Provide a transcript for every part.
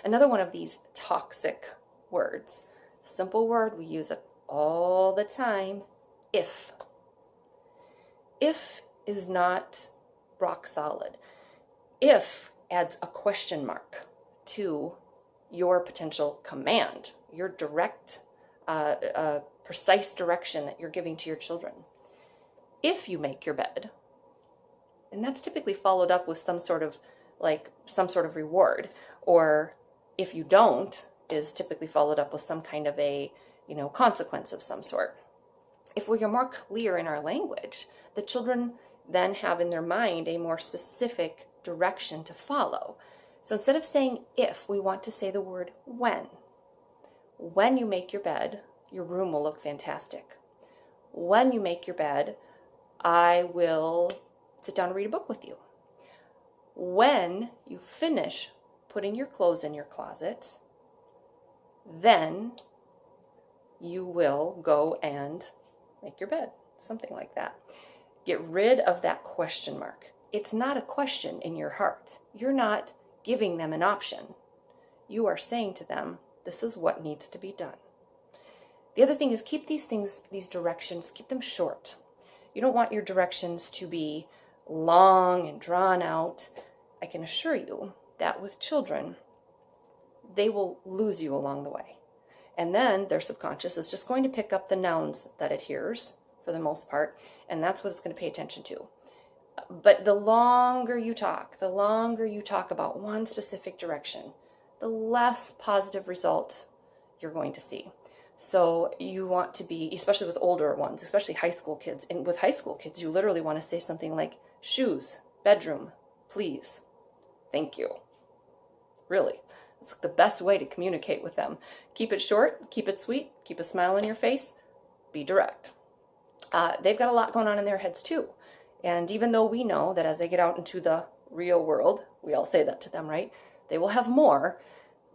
Another one of these toxic words, simple word, we use it all the time, if. If is not rock solid. If adds a question mark to your potential command, your direct, precise direction that you're giving to your children. If you make your bed, and that's typically followed up with some sort of reward, or if you don't is typically followed up with some kind of a, consequence of some sort. If we are more clear in our language, the children then have in their mind a more specific direction to follow. So instead of saying if, we want to say the word when. When you make your bed, your room will look fantastic. When you make your bed, I will sit down and read a book with you. When you finish putting your clothes in your closet, then you will go and make your bed. Something like that. Get rid of that question mark. It's not a question in your heart. You're not giving them an option. You are saying to them, this is what needs to be done. The other thing is keep these directions, keep them short. You don't want your directions to be long and drawn out. I can assure you that with children, they will lose you along the way. And then their subconscious is just going to pick up the nouns that it hears for the most part, and that's what it's going to pay attention to. But the longer you talk about one specific direction, the less positive result you're going to see. So you want to be, especially with older ones, especially high school kids, and with high school kids, you literally want to say something like, shoes, bedroom, please, thank you. Really, it's the best way to communicate with them. Keep it short, keep it sweet, keep a smile on your face, be direct. They've got a lot going on in their heads too. And even though we know that as they get out into the real world, we all say that to them, right? They will have more.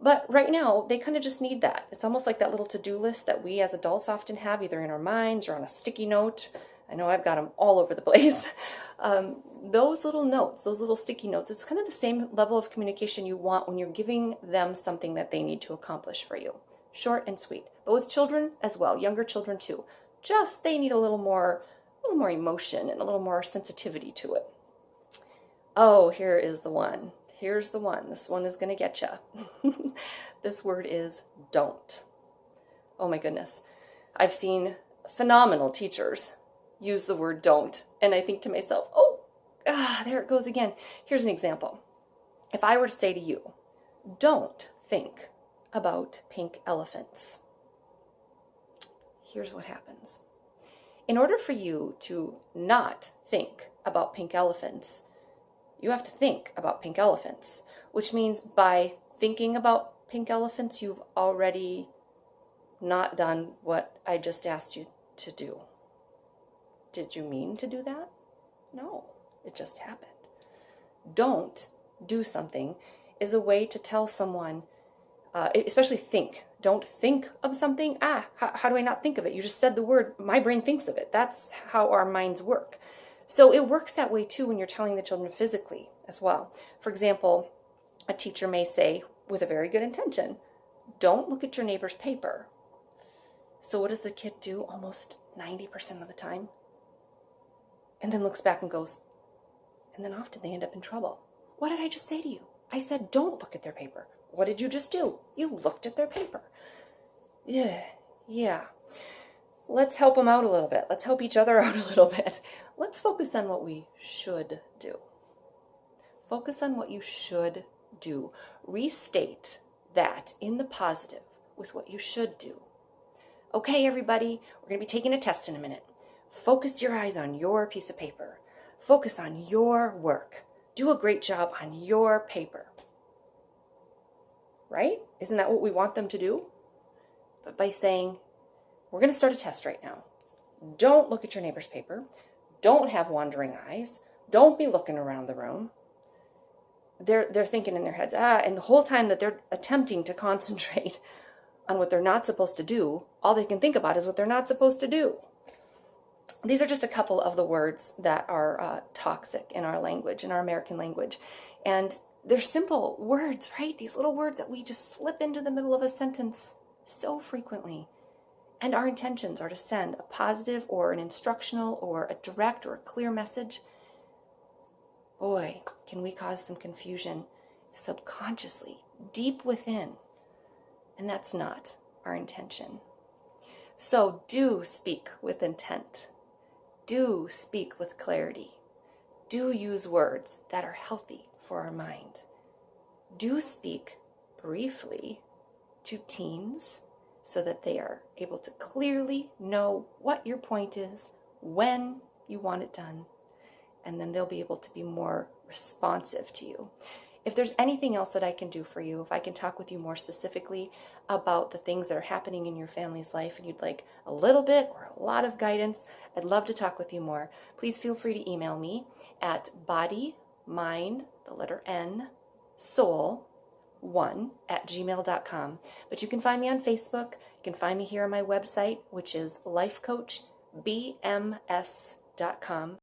But right now, they kind of just need that. It's almost like that little to-do list that we as adults often have, either in our minds or on a sticky note. I know I've got them all over the place. Those little notes, those little sticky notes, it's kind of the same level of communication you want when you're giving them something that they need to accomplish for you. Short and sweet. But with children as well, younger children too. Just they need a little more emotion and a little more sensitivity to it. Oh, here is the one. Here's the one. This one is going to get you. This word is don't. Oh my goodness. I've seen phenomenal teachers use the word don't, and I think to myself, there it goes again. Here's an example. If I were to say to you, don't think about pink elephants. Here's what happens. In order for you to not think about pink elephants, you have to think about pink elephants, which means by thinking about pink elephants, you've already not done what I just asked you to do. Did you mean to do that? No, it just happened. Don't do something is a way to tell someone, especially think. Don't think of something. How do I not think of it? You just said the word, my brain thinks of it. That's how our minds work. So it works that way too when you're telling the children physically as well. For example, a teacher may say, with a very good intention, don't look at your neighbor's paper. So what does the kid do almost 90% of the time? And then looks back and goes, and then often they end up in trouble. What did I just say to you? I said, don't look at their paper. What did you just do? You looked at their paper. Yeah. Let's help them out a little bit. Let's help each other out a little bit. Let's focus on what we should do. Focus on what you should do. Restate that in the positive with what you should do. Okay, everybody, we're going to be taking a test in a minute. Focus your eyes on your piece of paper. Focus on your work. Do a great job on your paper. Right? Isn't that what we want them to do? But by saying, we're going to start a test right now. Don't look at your neighbor's paper. Don't have wandering eyes. Don't be looking around the room. They're thinking in their heads, and the whole time that they're attempting to concentrate on what they're not supposed to do, all they can think about is what they're not supposed to do. These are just a couple of the words that are toxic in our language, in our American language. And They're simple words, right? These little words that we just slip into the middle of a sentence so frequently. And our intentions are to send a positive or an instructional or a direct or a clear message. Boy, can we cause some confusion subconsciously, deep within. And that's not our intention. So do speak with intent. Do speak with clarity. Do use words that are healthy for our mind. Do speak briefly to teens so that they are able to clearly know what your point is, when you want it done, and then they'll be able to be more responsive to you. If there's anything else that I can do for you, if I can talk with you more specifically about the things that are happening in your family's life and you'd like a little bit or a lot of guidance, I'd love to talk with you more. Please feel free to email me at bodymind, the letter N, soul1@gmail.com. But you can find me on Facebook. You can find me here on my website, which is lifecoachbms.com.